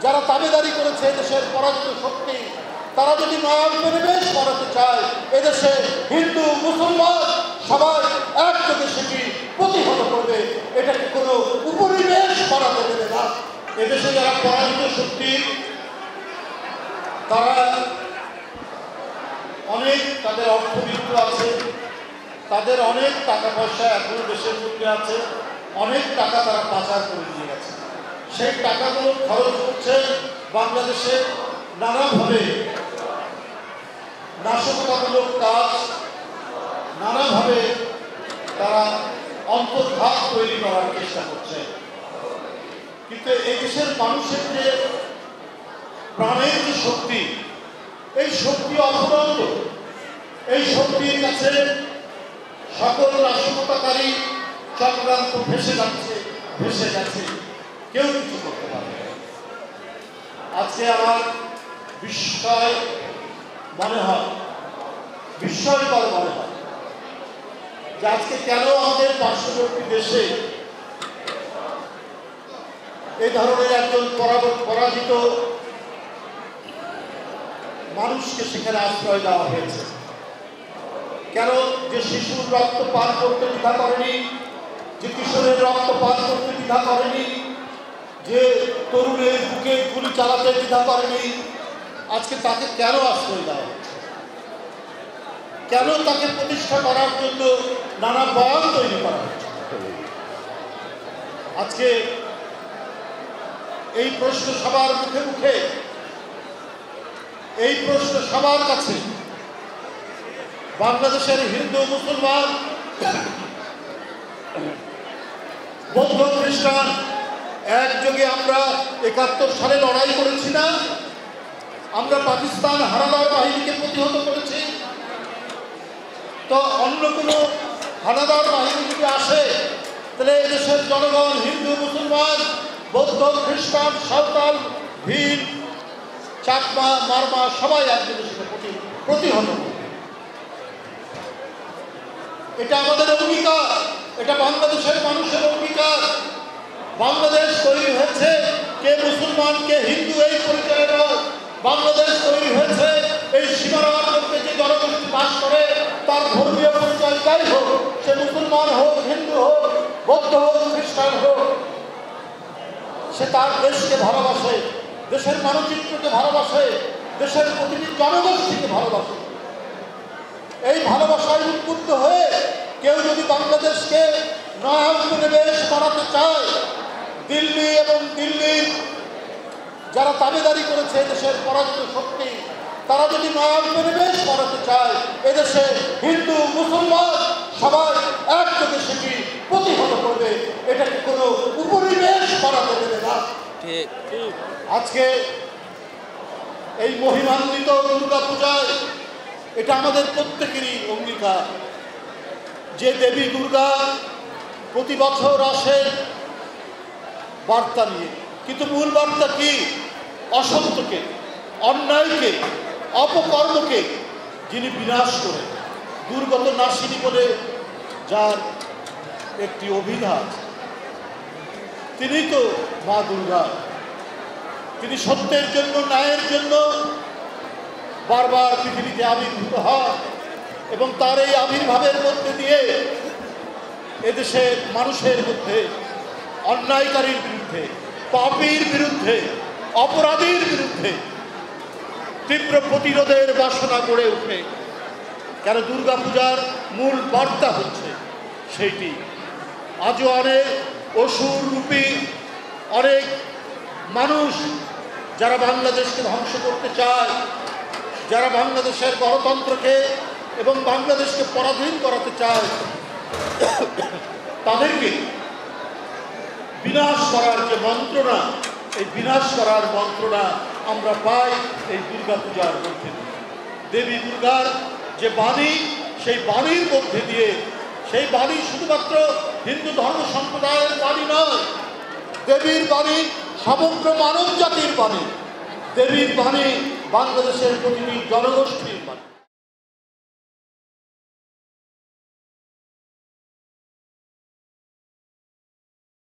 যারা দাবিদারি করেছে এদেশের পরাজিত শক্তি, তারা যদি নয়া পরিবেশ করাতে চায়, এদেশে হিন্দু মুসলমান সবাই একযোগে সেটি প্রতিহত করবে। এটাকে কোনো উপরিবেশ করাতে দেবে না। এদেশে যারা পরাজিত শক্তি, তারা অনেক, তাদের অর্থবিত্ত আছে, তাদের অনেক টাকা পয়সা এখনো দেশের মধ্যে আছে, অনেক টাকা তারা পাচার করে নিয়ে গেছে। সেই টাকাগুলো খরচ করছে বাংলাদেশে নানাভাবে নাশকতামূলক কাজ, নানাভাবে তারা অন্তর্ঘাত তৈরি করার চেষ্টা করছে। কিন্তু এই দেশের মানুষের যে প্রাণের যে শক্তি, এই শক্তি অফুরন্ত। এই শক্তির কাছে সকল নাশকতাকারী চক্রান্ত ভেসে গেছে, কেউ কিছু করতে পারবে না। আজকে আমার বিস্ময়কর মনে হয় যে আজকে কেন আমাদের পার্শ্ববর্তী দেশে এই ধরনের একজন পরাজিত মানুষকে সেখানে আশ্রয় দেওয়া হয়েছে। কেন? যে শিশুর রক্ত পান করতে দ্বিধা করেনি, যে কিশোরের রক্ত পান করতে দ্বিধা করেনি, যে তরুণের বুকে গুলি চালাতে দ্বিধা করেনি, আজকে তাকে কেন আশ্রয় দেওয়া হচ্ছে? কেন তাকে প্রতিষ্ঠা করার জন্য নানা বয়ান তৈরি করা হচ্ছে? আজকে এই প্রশ্ন সবার মুখে মুখে, এই প্রশ্ন সবার কাছে। বাংলাদেশের হিন্দু মুসলমান, বৌদ্ধ খ্রিস্টান একযোগে আমরা ৭১ সালে লড়াই করেছি না? আমরা পাকিস্তান হানাদার বাহিনীকে প্রতিহত করেছি। তো অন্য কোনো হানাদার বাহিনী যদি আসে, তাহলে এদেশের জনগণ, হিন্দু মুসলমান, বৌদ্ধ খ্রিস্টান, সাঁওতাল, ভীল, চাকমা, মারমা সবাই একযোগে সেটা প্রতিহত করবে। এটা আমাদের অঙ্গীকার, এটা বাংলাদেশের মানুষের অঙ্গীকার। বাংলাদেশ তৈরি হয়েছে কে মুসলমান কে হিন্দু এই পরিচয় নয়। বাংলাদেশ তৈরি হয়েছে এই সীমানার মধ্যে যে জনগোষ্ঠী বাস করে, তার ধর্মীয় পরিচয় যাই হোক, সে মুসলমান হোক, হিন্দু হোক, বৌদ্ধ হোক, খ্রিস্টান হোক, সে তার দেশকে ভালোবাসে, দেশের মানচিত্রকে ভালোবাসে, দেশের প্রতিটি জনগোষ্ঠীকে ভালোবাসে। এই ভালোবাসায় উদ্বুদ্ধ হয়ে কেউ যদি বাংলাদেশকে নয়া উপনিবেশ করাতে চায়, দিল্লি এবং দিল্লির যারা দাবিদারি করেছে দেশের পরাজিত শক্তি, তারা যদি নয়া উপনিবেশ করাতে চায়, এদেশে হিন্দু মুসলমান সবাই একযোগে সেটি প্রতিহত করবে। এটাকে কোনো উপনিবেশ করাতে দেবে না। আজকে এই মহিমান্বিত দুর্গা পূজায় এটা আমাদের প্রত্যেকেরই অঙ্গীকার যে দেবী দুর্গা প্রতি বছর আসেন বার্তা নিয়ে, কিন্তু মূল বার্তা কি? অসত্যকে, অন্যায়কে, অপকর্মকে যিনি বিনাশ করে, দুর্গত নাশিনী বলে যার একটি অভিধান, তিনি তো মা দুর্গা। তিনি সত্যের জন্য, ন্যায়ের জন্য বারবার পৃথিবীতে আবির্ভূত হয় এবং তার এই আবির্ভাবের মধ্যে দিয়ে এদেশের মানুষের মধ্যে অন্যায়কারীর বিরুদ্ধে, পাপীর বিরুদ্ধে, অপরাধীর বিরুদ্ধে তীব্র প্রতিরোধের বাসনা গড়ে ওঠে। কেন? দুর্গাপূজার মূল বার্তা হচ্ছে সেইটি। আজও অনেক অসুর রূপী অনেক মানুষ যারা বাংলাদেশকে ধ্বংস করতে চায়, যারা বাংলাদেশের গণতন্ত্রকে এবং বাংলাদেশকে পরাধীন করাতে চায়, তাদেরকে বিনাশ করার যে মন্ত্রণা, এই বিনাশ করার মন্ত্রণা আমরা পাই এই দুর্গাপূজার মধ্যে দিয়ে। দেবী দুর্গার যে বাণী, সেই বাণীর মধ্যে দিয়ে, সেই বাণী শুধুমাত্র হিন্দু ধর্ম সম্প্রদায়ের বাণী নয়, দেবীর বাণী সমগ্র মানব জাতির বাণী। দেবীর বাণী বাংলাদেশের প্রতিটি জনগোষ্ঠীর বাণী।